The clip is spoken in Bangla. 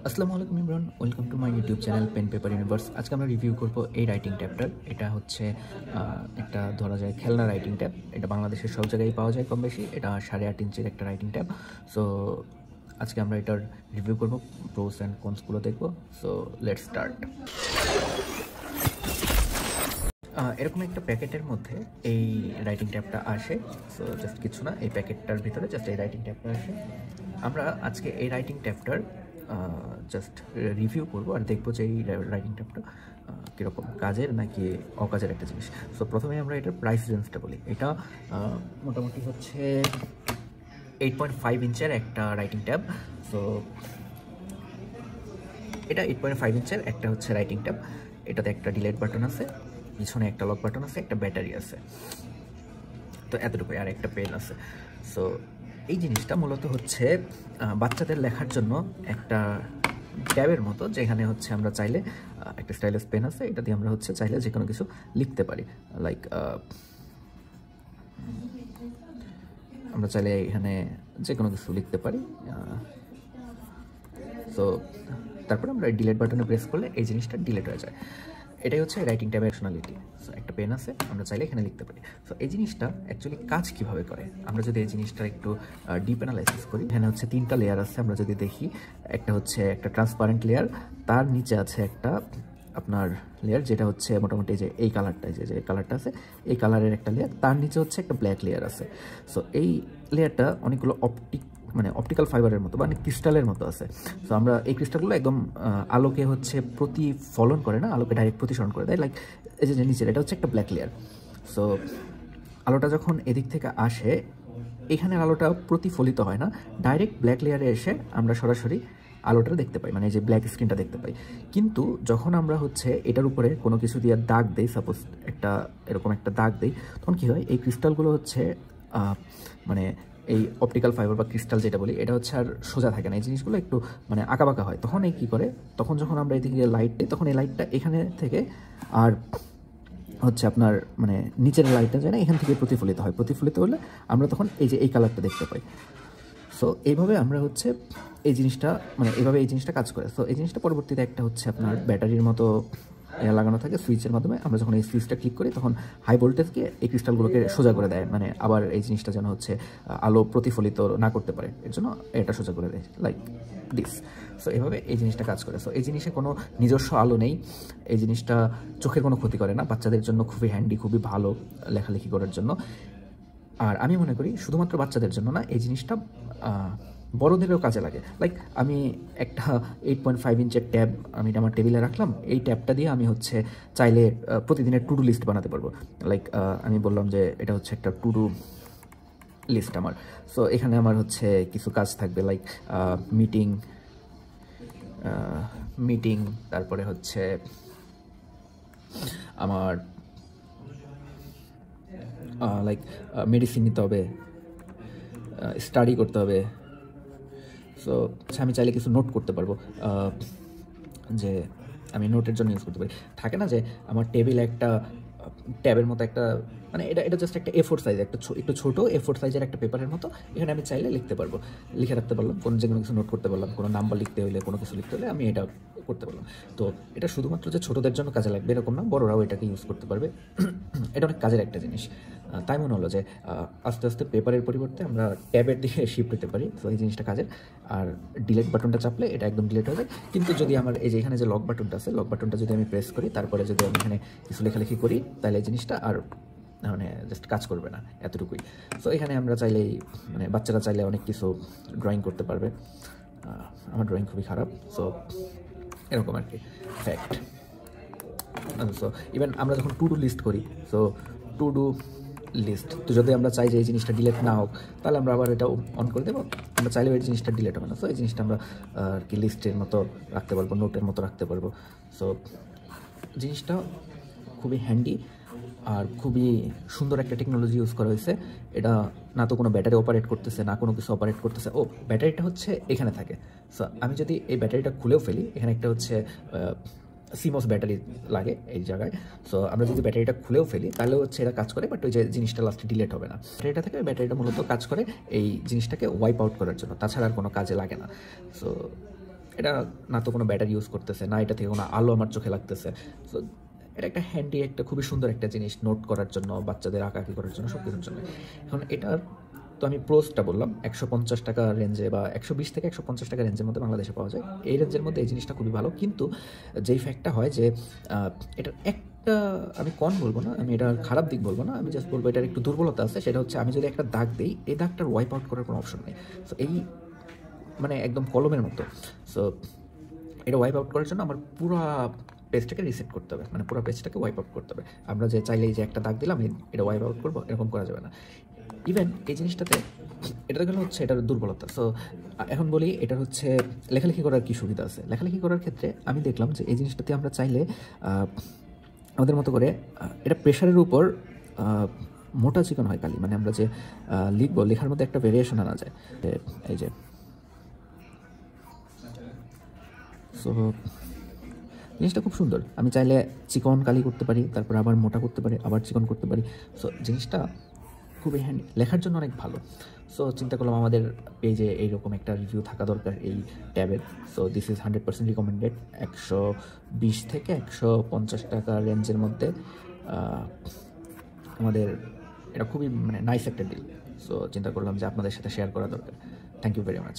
আসসালামু আলাইকুম Imran, welcome to my YouTube channel pen paper universe. আজকে আমরা রিভিউ করব এই রাইটিং ট্যাবটার। এটা হচ্ছে একটা ধরা যায় খেলনা রাইটিং ট্যাব। এটা বাংলাদেশের সব জায়গায় পাওয়া যায় কম বেশি। এটা 8.5 ইঞ্চির একটা রাইটিং ট্যাব। সো আজকে আমরা এটার রিভিউ করব, প্রোস অ্যান্ড কনসগুলো দেখবো। So let's start. এরকম একটা প্যাকেটের মধ্যে এই রাইটিং ট্যাবটা আসে। সো জাস্ট কিছু না, এই প্যাকেটটার ভিতরে জাস্ট এই রাইটিং ট্যাবটা আসে। আমরা আজকে এই রাইটিং ট্যাবটার জাস্ট রিভিউ করবো আর দেখবো যে এই রাইটিং ট্যাবটা কীরকম কাজের নাকি অকাজের একটা জিনিস। সো প্রথমে আমরা এটার প্রাইস রেঞ্জটা বলি। এটা মোটামুটি হচ্ছে 8.5 ইঞ্চের একটা রাইটিং ট্যাব। সো এটা 8.5 ইঞ্চের একটা হচ্ছে রাইটিং ট্যাব। এটাতে একটা ডিলেট বাটন আছে, পিছনে একটা লক বাটন আছে, একটা ব্যাটারি আছে, তো এতটুকুই, আর একটা পেন আছে। সো এই জিনিসটা মূলত হচ্ছে বাচ্চাদের লেখার জন্য একটা ট্যাবের মতো, যেখানে হচ্ছে আমরা চাইলে একটা স্টাইলাস পেন আছে, এটা দিয়ে আমরা হচ্ছে চাইলে যে কোনো কিছু লিখতে পারি। লাইক আমরা চাইলে এখানে যে কোনো কিছু লিখতে পারি। সো তারপরে আমরা ডিলেট বাটনে প্রেস করলে এই জিনিসটা ডিলেট হয়ে যায়। এটাই হচ্ছে রাইটিং ট্যাবের ফাংশনালিটি। সো একটা পেন আছে, আমরা চাইলে এখানে লিখতে পারি। সো এই জিনিসটা অ্যাকচুয়ালি কাজ কীভাবে করে, আমরা যদি এই জিনিসটা একটু ডিপ অ্যানালাইসিস করি। এখানে হচ্ছে 3টা লেয়ার আছে, আমরা যদি দেখি। একটা হচ্ছে একটা ট্রান্সপারেন্ট লেয়ার, তার নিচে আছে একটা আপনার লেয়ার যেটা হচ্ছে মোটামুটি যে এই কালারটা, যে কালারটা আছে এই কালারের একটা লেয়ার, তার নিচে হচ্ছে একটা ব্ল্যাক লেয়ার আছে। সো এই লেয়ারটা অনেকগুলো অপটিক্যাল ফাইবারের মতো, মানে ক্রিস্টালের মতো আছে। সো আমরা এই ক্রিস্টালগুলো একদম আলোকে হচ্ছে প্রতিফলন করে না, আলোকে ডাইরেক্ট প্রতিসরণ করে দেয়। লাইক এই যে নিচের এটা হচ্ছে একটা ব্ল্যাক লেয়ার। সো আলোটা যখন এদিক থেকে আসে, এখানের আলোটা প্রতিফলিত হয় না, ডাইরেক্ট ব্ল্যাক লেয়ারে এসে আমরা সরাসরি আলোটা দেখতে পাই, মানে এই যে ব্ল্যাক স্ক্রিনটা দেখতে পাই। কিন্তু যখন আমরা হচ্ছে এটার উপরে কোনো কিছু দিয়ে দাগ দেই, সাপোজ একটা এরকম একটা দাগ দেই, তখন কী হয়, এই ক্রিস্টালগুলো হচ্ছে মানে এই অপটিক্যাল ফাইবার বা ক্রিস্টাল যেটা বলি, এটা হচ্ছে আর সোজা থাকে না, এই জিনিসগুলো একটু মানে আঁকাবাঁকা হয়। তখন এই কী করে, তখন যখন আমরা এদিকে লাইট দিই, তখন এই লাইটটা এখানে থেকে আর হচ্ছে আপনার মানে নিচের লাইটটা যায় না, এখান থেকে প্রতিফলিত হয়। প্রতিফলিত হলে আমরা তখন এই যে এই কালারটা দেখতে পাই। সো এইভাবে আমরা হচ্ছে এই জিনিসটা মানে এইভাবে এই জিনিসটা কাজ করে। সো এই জিনিসটা পরবর্তীতে একটা হচ্ছে আপনার ব্যাটারির মতো লাগানো থাকে সুইচের মাধ্যমে। আমরা যখন এই সুইচটা ক্লিক করি, তখন হাই ভোল্টেজকে এই ক্রিস্টালগুলোকে সোজা করে দেয়, মানে আবার এই জিনিসটা যেন হচ্ছে আলো প্রতিফলিত না করতে পারে, এর জন্য এটা সোজা করে দেয়, লাইক দিস। সো এভাবে এই জিনিসটা কাজ করে। সো এই জিনিসে কোনো নিজস্ব আলো নেই, এই জিনিসটা চোখের কোনো ক্ষতি করে না, বাচ্চাদের জন্য খুবই হ্যান্ডি, খুবই ভালো লেখালেখি করার জন্য। আর আমি মনে করি শুধুমাত্র বাচ্চাদের জন্য না, এই জিনিসটা বড়োদেরও কাজে লাগে। লাইক আমি একটা 8.5 ইঞ্চের ট্যাব আমি আমার টেবিলে রাখলাম, এই ট্যাবটা দিয়ে আমি হচ্ছে চাইলে প্রতিদিনের টু ডু লিস্ট বানাতে পারবো। লাইক আমি বললাম যে এটা হচ্ছে একটা টু ডু লিস্ট আমার। সো এখানে আমার হচ্ছে কিছু কাজ থাকবে, লাইক মিটিং, তারপরে হচ্ছে আমার লাইক মেডিসিন নিতে হবে, স্টাডি করতে হবে। সো আমি চাইলে কিছু নোট করতে পারবো, যে আমি নোটের জন্য ইউজ করতে পারি। থাকে না যে আমার টেবিলে একটা ট্যাবের মতো একটা, মানে এটা জাস্ট একটা A4 সাইজ, একটু ছোটো A4 সাইজের একটা পেপারের মতো। এখানে আমি চাইলে লিখতে পারবো, লিখে রাখতে পারলাম, যে কোনো কিছু নোট করতে পারলাম, কোনো নাম্বার লিখতে হলে, কোনো কিছু লিখতে হলে আমি এটা করতে পারলাম। তো এটা শুধুমাত্র যে ছোটোদের জন্য কাজে লাগবে এরকম না, বড়রাও এটাকে ইউজ করতে পারবে। এটা অনেক কাজের একটা জিনিস। তাই মনে হলো যে আস্তে আস্তে পেপারের পরিবর্তে আমরা ট্যাবের দিকে শিফট হতে পারি। তো এই জিনিসটা কাজের। আর ডিলেট বাটনটা চাপলে এটা একদম ডিলেট হয়ে যায়। কিন্তু যদি আমার এই যে এখানে যে লক বাটনটা আছে, লক বাটনটা যদি আমি প্রেস করি, তারপরে যদি আমি এখানে কিছু লেখালেখি করি, তাহলে এই জিনিসটা আর মানে জাস্ট কাজ করবে না, এতটুকুই। সো এখানে আমরা চাইলেই মানে বাচ্চারা চাইলে অনেক কিছু ড্রয়িং করতে পারবে। আমার ড্রয়িং খুবই খারাপ, সো এরকম আর কি ফ্যাক্ট। সো ইভেন আমরা যখন টু ডু লিস্ট করি, সো টু ডু লিস্ট, তো যদি আমরা চাই যে এই জিনিসটা ডিলেট না হোক, তাহলে আমরা আবার এটা অন করে দেবো। আমরা চাইলেও এই জিনিসটা ডিলেট হবে না। সো এই জিনিসটা আমরা আর কি লিস্টের মতো রাখতে পারবো, নোটের মতো রাখতে পারবো। সো জিনিসটা খুবই হ্যান্ডি আর খুবই সুন্দর একটা টেকনোলজি ইউজ করা হয়েছে। এটা না তো কোনো ব্যাটারি অপারেট করতেছে, না কোনো কিছু অপারেট করতেছে। ব্যাটারিটা হচ্ছে এখানে থাকে। সো আমি যদি এই ব্যাটারিটা খুলেও ফেলি, এখানে একটা হচ্ছে সিমস ব্যাটারি লাগে এই জায়গায়। সো আমরা যদি ব্যাটারিটা খুলেও ফেলি, তাহলে হচ্ছে এটা কাজ করে, বাট ওই যে জিনিসটা লাস্টে ডিলেট হবে না। ব্যাটারিটা থেকে ব্যাটারিটা মূলত কাজ করে এই জিনিসটাকে ওয়াইপ আউট করার জন্য, তাছাড়া আর কোনো কাজে লাগে না। সো এটা না তো কোনো ব্যাটারি ইউজ করতেছে, না এটা থেকে কোনো আলো আমার চোখে লাগতেছে। সো এটা একটা হ্যান্ডি, একটা খুবই সুন্দর একটা জিনিস নোট করার জন্য, বাচ্চাদের আঁকাআঁকি করার জন্য, সব কিছুর জন্য। এখন এটার তো আমি প্রোসটা বললাম 150 টাকা রেঞ্জে বা 120 থেকে 150 টাকা রেঞ্জের মধ্যে বাংলাদেশে পাওয়া যায়। এই রেঞ্জের মধ্যে এই জিনিসটা খুবই ভালো, কিন্তু যেই ফ্যাক্টটা হয় যে এটার একটা, আমি বলবো না, আমি এটার খারাপ দিক বলবো না, আমি জাস্ট বলবো এটার একটু দুর্বলতা আছে। সেটা হচ্ছে আমি যদি একটা দাগ দিই, এই দাগটার ওয়াইপ আউট করার কোনো অপশন নেই। সো এই মানে একদম কলমের মতো। সো এটা ওয়াইপ আউট করার জন্য আমার পুরো পেজটাকে রিসেট করতে হবে, মানে পুরো পেজটাকে ওয়াইপ আউট করতে হবে। আমরা যে চাইলেই যে একটা দাগ দিলাম এটা ওয়াইপ আউট করবো, এরকম করা যাবে না। ইভেন এই জিনিসটাতে এটা গেলে হচ্ছে এটার দুর্বলতা। সো এখন বলি এটার হচ্ছে লেখালেখি করার কী সুবিধা আছে। লেখালেখি করার ক্ষেত্রে আমি দেখলাম যে এই জিনিসটাতে আমরা চাইলে আমাদের মতো করে এটা প্রেশারের উপর মোটা চিকন হয় কালি, মানে আমরা যে লিখবো, লেখার মধ্যে একটা ভেরিয়েশন আনা যায়। এই যে সো জিনিসটা খুব সুন্দর। আমি চাইলে চিকন কালি করতে পারি, তারপর আবার মোটা করতে পারি, আবার চিকন করতে পারি। সো জিনিসটা খুবই হ্যান্ডি, লেখার জন্য অনেক ভালো। সো চিন্তা করলাম আমাদের পেজে এইরকম একটা রিভিউ থাকা দরকার এই ট্যাবের। So this is 100% recommended. 120 থেকে 150 টাকা রেঞ্জের মধ্যে আমাদের এটা খুবই মানে নাইস একটা ডিল। সো চিন্তা করলাম যে আপনাদের সাথে শেয়ার করা দরকার। Thank you very much.